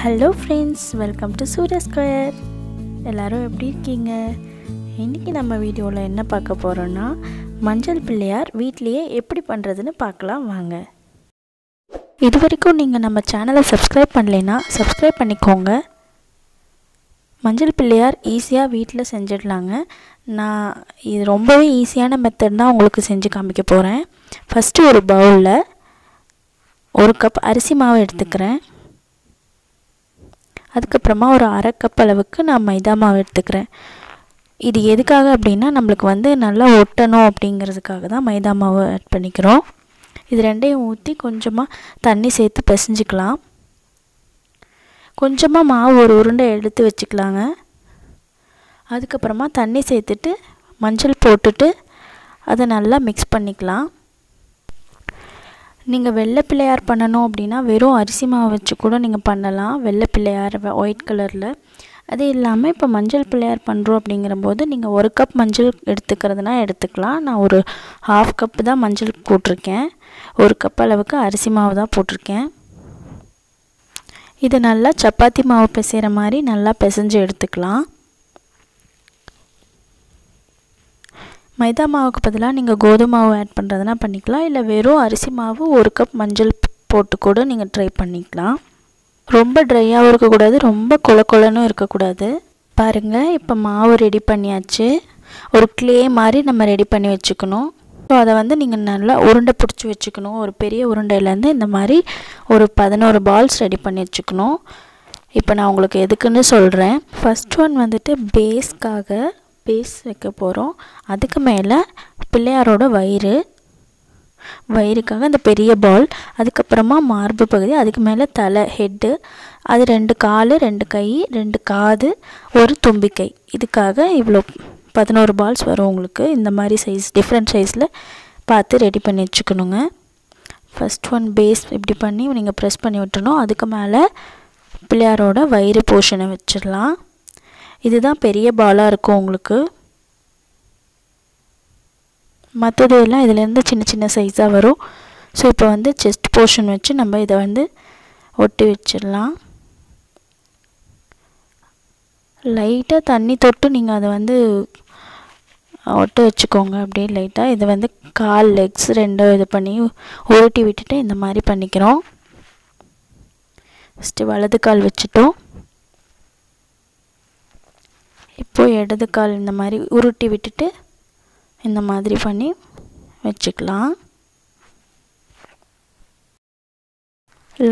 Hello friends, welcome to Surya square. எல்லோரும் எப்படி இருக்கீங்க? இன்றைக்கி நம்ம வீடியோவில் என்ன பார்க்க போகிறோன்னா, மஞ்சள் பிள்ளையார் வீட்லேயே எப்படி பண்ணுறதுன்னு பார்க்கலாம் வாங்க. இது வரைக்கும் நீங்கள் நம்ம சேனலை சப்ஸ்கிரைப் பண்ணலைன்னா சப்ஸ்கிரைப் பண்ணிக்கோங்க. மஞ்சள் பிள்ளையார் ஈஸியாக வீட்டில் செஞ்சிடலாங்க. நான் இது ரொம்பவே ஈஸியான மெத்தட் தான் உங்களுக்கு செஞ்சு காமிக்க போகிறேன். ஃபஸ்ட்டு ஒரு பவுலில் 1 கப் அரிசி மாவு எடுத்துக்கிறேன். அதுக்கப்புறமா ஒரு 1/2 கப் அளவுக்கு நான் மைதா மாவு எடுத்துக்கிறேன். இது எதுக்காக அப்படின்னா, நம்மளுக்கு நல்லா ஒட்டணும் அப்படிங்கிறதுக்காக தான் மைதா மாவு ஆட் பண்ணிக்கிறோம். இது ரெண்டையும் ஊற்றி கொஞ்சமாக தண்ணி சேர்த்து பிசைஞ்சிக்கலாம். கொஞ்சமாக மாவு ஒரு உருண்டை எடுத்து வச்சுக்கலாங்க. அதுக்கப்புறமா தண்ணி சேர்த்துட்டு மஞ்சள் போட்டுட்டு அதை நல்லா மிக்ஸ் பண்ணிக்கலாம். நீங்கள் வெள்ளை பிள்ளையார் பண்ணணும் அப்படின்னா வெறும் அரிசி மாவு வச்சு கூட நீங்கள் பண்ணலாம். வெள்ளை பிள்ளையார் ஒயிட் கலரில். அது இல்லாமல் இப்போ மஞ்சள் பிள்ளையார் பண்ணுறோம் அப்படிங்கிறபோது நீங்கள் 1 கப் மஞ்சள் எடுத்துக்கிறதுனா எடுத்துக்கலாம். நான் ஒரு 1/2 கப்பு தான் மஞ்சள் போட்டிருக்கேன். 1 கப் அளவுக்கு அரிசி மாவு தான் போட்டிருக்கேன். இது நல்லா சப்பாத்தி மாவு பிசைகிற மாதிரி நல்லா பிசைஞ்சு எடுத்துக்கலாம். மைதா மாவுக்கு பதிலாக நீங்கள் கோதுமை மாவு ஆட் பண்ணுறதுனா பண்ணிக்கலாம். இல்லை வெறும் அரிசி மாவு 1 கப் மஞ்சள் போட்டு கூட நீங்கள் ட்ரை பண்ணிக்கலாம். ரொம்ப ட்ரையாகவும் இருக்கக்கூடாது, ரொம்ப கொலன்னு இருக்கக்கூடாது. பாருங்கள், இப்போ மாவு ரெடி பண்ணியாச்சு. ஒரு க்ளே மாதிரி நம்ம ரெடி பண்ணி வச்சுக்கணும். ஸோ அதை நீங்கள் நல்லா உருண்டை பிடிச்சி வச்சுக்கணும். ஒரு பெரிய உருண்டையிலேருந்து இந்த மாதிரி ஒரு 11 பால்ஸ் ரெடி பண்ணி வச்சுக்கணும். இப்போ நான் உங்களுக்கு எதுக்குன்னு சொல்கிறேன். ஃபஸ்ட் ஒன் பேஸ் வைக்க போகிறோம். அதுக்கு மேலே பிள்ளையாரோட வயிறுக்காக அந்த பெரிய பால், அதுக்கப்புறமா மார்பு பகுதி, அதுக்கு மேலே தலை ஹெட்டு, அது 2 கால், 2 கை, 2 காது, ஒரு தும்பிக்கை. இதுக்காக இவ்வளோ 11 பால்ஸ் வரும் உங்களுக்கு. இந்த மாதிரி சைஸ் டிஃப்ரெண்ட் சைஸில் பார்த்து ரெடி பண்ணி வச்சுக்கணுங்க. ஃபஸ்ட் ஒன் பேஸ் இப்படி பண்ணி நீங்கள் ப்ரெஸ் பண்ணி விட்டுணும். அதுக்கு மேலே பிள்ளையாரோட வயிறு போர்ஷனை வச்சிடலாம். இதுதான் பெரிய பாலாக இருக்கும் உங்களுக்கு. மற்றது எல்லாம் இதிலேருந்து சின்ன சின்ன சைஸாக வரும். ஸோ இப்போ செஸ்ட் போர்ஷன் வச்சு நம்ம இதை ஒட்டி வச்சிடலாம். லைட்டாக தண்ணி தொட்டு நீங்கள் அதை ஒட்ட வச்சுக்கோங்க. அப்படியே லைட்டாக இது கால் லெக்ஸ் 2 இது பண்ணி உருட்டி விட்டுட்டு இந்த மாதிரி பண்ணிக்கிறோம். ஃபஸ்ட்டு வலது கால் வச்சுட்டோம். இப்போது இடது கால் இந்த மாதிரி உருட்டி விட்டுட்டு இந்த மாதிரி பண்ணி வச்சுக்கலாம்.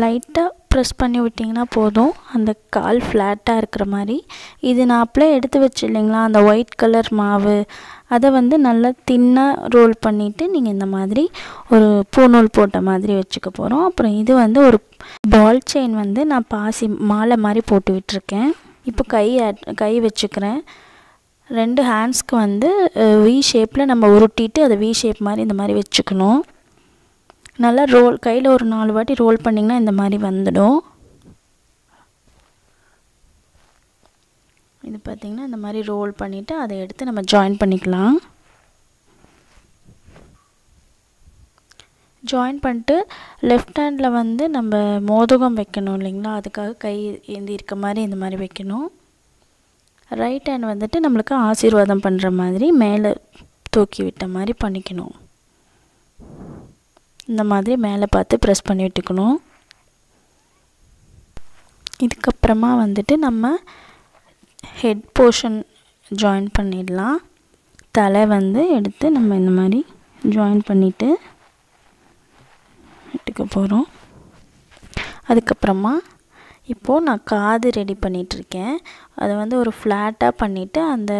லைட்டாக ப்ரெஸ் பண்ணி விட்டிங்கன்னா போதும், அந்த கால் ஃப்ளாட்டாக இருக்கிற மாதிரி. இது நான் அப்படியே எடுத்து வச்சு இல்லைங்களா, அந்த ஒயிட் கலர் மாவு, அதை நல்லா தின்னாக ரோல் பண்ணிவிட்டு நீங்கள் இந்த மாதிரி ஒரு பூநூல் போட்ட மாதிரி வச்சுக்க போகிறோம். அப்புறம் இது ஒரு பால் செயின் நான் பாசி மாலை மாதிரி போட்டு விட்டுருக்கேன். இப்போ கை வச்சுக்கிறேன். 2 ஹேண்ட்ஸ்க்கு வி ஷேப்பில் நம்ம உருட்டிட்டு அதை வி ஷேப் மாதிரி இந்த மாதிரி வச்சுக்கணும். நல்லா கையில் ஒரு 4 வாட்டி ரோல் பண்ணிங்கன்னா இந்த மாதிரி வந்துடும். இது பார்த்திங்கன்னா இந்த மாதிரி ரோல் பண்ணிவிட்டு அதை எடுத்து நம்ம ஜாயின் பண்ணிக்கலாம். ஜாயின் பண்ணிட்டு லெஃப்ட் ஹேண்டில் நம்ம மோதகம் வைக்கணும் இல்லைங்களா, அதுக்காக கை ஏந்தி இருக்க மாதிரி இந்த மாதிரி வைக்கணும். ரைட் ஹேண்ட் நம்மளுக்கு ஆசீர்வாதம் பண்ணுற மாதிரி மேலே தூக்கி விட்ட மாதிரி பண்ணிக்கணும். இந்த மாதிரி மேலே பார்த்து ப்ரெஸ் பண்ணி விட்டுக்கணும். இதுக்கப்புறமா நம்ம ஹெட் போர்ஷன் ஜாயின் பண்ணிடலாம். தலை எடுத்து நம்ம இந்த மாதிரி ஜாயின் பண்ணிவிட்டு எடுக்க போகிறோம். அதுக்கப்புறமா இப்போது நான் காது ரெடி பண்ணிகிட்ருக்கேன். அதை ஒரு ஃப்ளாட்டாக பண்ணிவிட்டு அந்த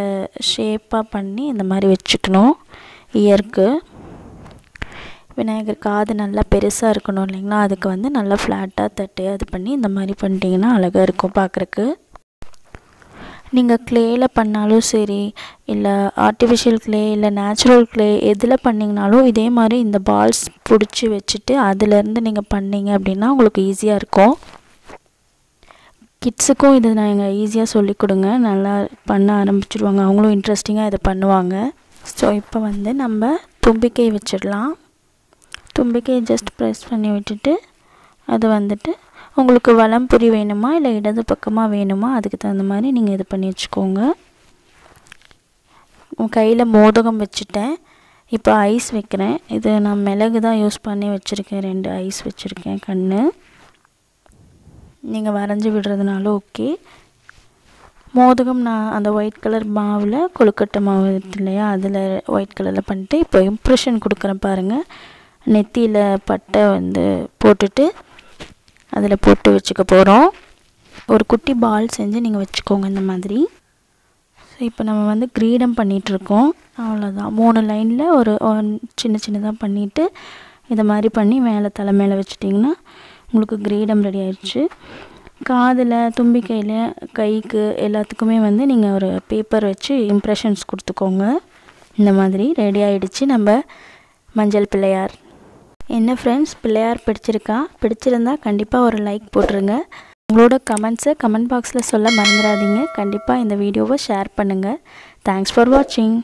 ஷேப்பாக பண்ணி இந்த மாதிரி வச்சுக்கணும். இயருக்கு விநாயகர் காது நல்லா பெருசாக இருக்கணும் இல்லைங்களா, அதுக்கு நல்லா ஃப்ளாட்டாக தட்டு அது பண்ணி இந்த மாதிரி பண்ணிட்டீங்கன்னா அழகாக இருக்கும் பார்க்குறக்கு. நீங்கள் க்ளேயில் பண்ணாலும் சரி, இல்லை ஆர்டிஃபிஷியல் க்ளே, இல்லை நேச்சுரல் க்ளே, எதில் பண்ணிங்கனாலும் இதே மாதிரி இந்த பால்ஸ் பிடிச்சி வச்சுட்டு அதிலேருந்து நீங்கள் பண்ணிங்க அப்படின்னா உங்களுக்கு ஈஸியாக இருக்கும். கிட்ஸுக்கும் இது நாங்கள் ஈஸியாக சொல்லிக் கொடுங்க, நல்லா பண்ண ஆரம்பிச்சிடுவாங்க. அவங்களும் இன்ட்ரெஸ்டிங்காக இதை பண்ணுவாங்க. ஸோ இப்போ நம்ம தும்பிக்கை வச்சிடலாம். தும்பிக்கையை ஜஸ்ட் ப்ரெஸ் பண்ணி விட்டுட்டு அது உங்களுக்கு வலம்புரி வேணுமா இல்லை இடது பக்கமாக வேணுமா அதுக்கு தகுந்த மாதிரி நீங்கள் இது பண்ணி வச்சுக்கோங்க. கையில் மோதகம் வச்சுட்டேன். இப்போ ஐஸ் வைக்கிறேன். இது நான் மிளகு தான் யூஸ் பண்ணி வச்சுருக்கேன். 2 ஐஸ் வச்சுருக்கேன் கண். நீங்கள் வரைஞ்சி விடுறதுனால ஓகே. மோதகம் நான் அந்த ஒயிட் கலர் மாவில் கொழுக்கட்டை மாவு இருக்கு இல்லையா, அதில் ஒயிட் கலரில் பண்ணிட்டு இப்போ இம்ப்ரெஷன் கொடுக்குறேன் பாருங்கள். நெத்தியில் பட்டை வந்து போட்டுட்டு அதில் போட்டு வச்சுக்க போகிறோம். ஒரு குட்டி பால் செஞ்சு நீங்கள் வச்சுக்கோங்க இந்த மாதிரி. ஸோ இப்போ நம்ம வந்து கிரீடம் பண்ணிகிட்ருக்கோம். அவ்வளோதான். 3 லைனில் ஒரு சின்னதாக பண்ணிவிட்டு இதை மாதிரி பண்ணி மேலே தலை மேலே வச்சிட்டிங்கன்னா உங்களுக்கு கிரீடம் ரெடி ஆயிடுச்சு. காதில், தும்பிக்கையில், கைக்கு எல்லாத்துக்குமே வந்து நீங்கள் ஒரு பேப்பர் வச்சு இம்ப்ரெஷன்ஸ் கொடுத்துக்கோங்க. இந்த மாதிரி ரெடி ஆகிடுச்சு நம்ம மஞ்சள் பிள்ளையார். என்ன ஃப்ரெண்ட்ஸ், பிள்ளையார் பிடிச்சிருந்தா கண்டிப்பாக ஒரு லைக் போட்டுருங்க. உங்களோட கமெண்ட்ஸை கமெண்ட் பாக்ஸில் சொல்ல மறந்துடாதீங்க. கண்டிப்பாக இந்த வீடியோவை ஷேர் பண்ணுங்கள். தேங்க்ஸ் ஃபார் வாட்சிங்.